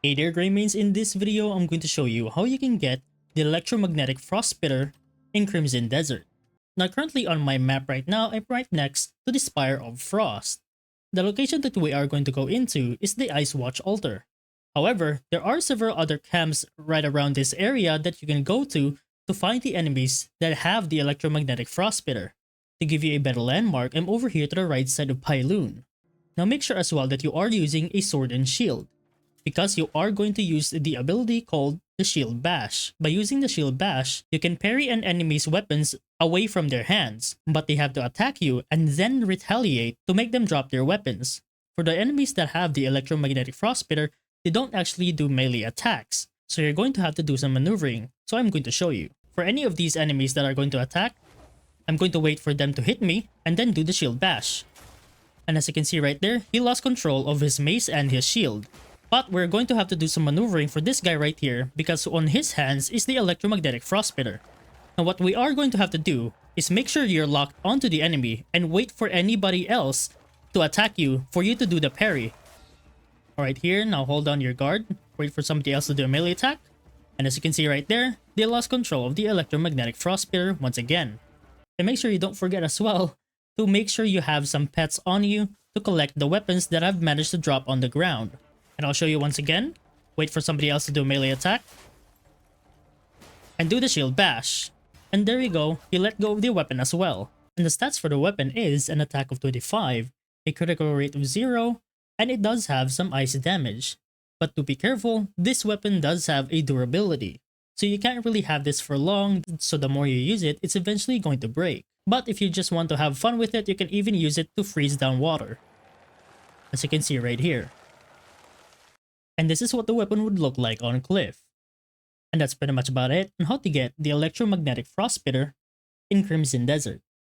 Hey there Greymains, in this video I'm going to show you how you can get the Electromagnetic Frostspitter in Crimson Desert. Now currently on my map right now, I'm right next to the Spire of Frost. The location that we are going to go into is the Ice Watch Altar. However, there are several other camps right around this area that you can go to find the enemies that have the Electromagnetic Frostspitter. To give you a better landmark, I'm over here to the right side of Pyloon. Now make sure as well that you are using a sword and shield, because you are going to use the ability called the Shield Bash. By using the Shield Bash, you can parry an enemy's weapons away from their hands, but they have to attack you and then retaliate to make them drop their weapons. For the enemies that have the Electromagnetic Frostspitter, they don't actually do melee attacks, so you're going to have to do some maneuvering, so I'm going to show you. For any of these enemies that are going to attack, I'm going to wait for them to hit me and then do the Shield Bash. And as you can see right there, he lost control of his mace and his shield. But we're going to have to do some maneuvering for this guy right here because on his hands is the Electromagnetic Frostspitter. Now what we are going to have to do is make sure you're locked onto the enemy and wait for anybody else to attack you for you to do the parry. Alright here, now hold on your guard, wait for somebody else to do a melee attack. And as you can see right there, they lost control of the Electromagnetic Frostspitter once again. And make sure you don't forget as well to make sure you have some pets on you to collect the weapons that I've managed to drop on the ground. And I'll show you once again. Wait for somebody else to do a melee attack. And do the Shield Bash. And there you go, you let go of the weapon as well. And the stats for the weapon is an attack of 25, a critical rate of 0, and it does have some ice damage. But to be careful, this weapon does have a durability. So you can't really have this for long, so the more you use it, it's eventually going to break. But if you just want to have fun with it, you can even use it to freeze down water. As you can see right here. And this is what the weapon would look like on Cliff. And that's pretty much about it on how to get the Electromagnetic Frostspitter in Crimson Desert.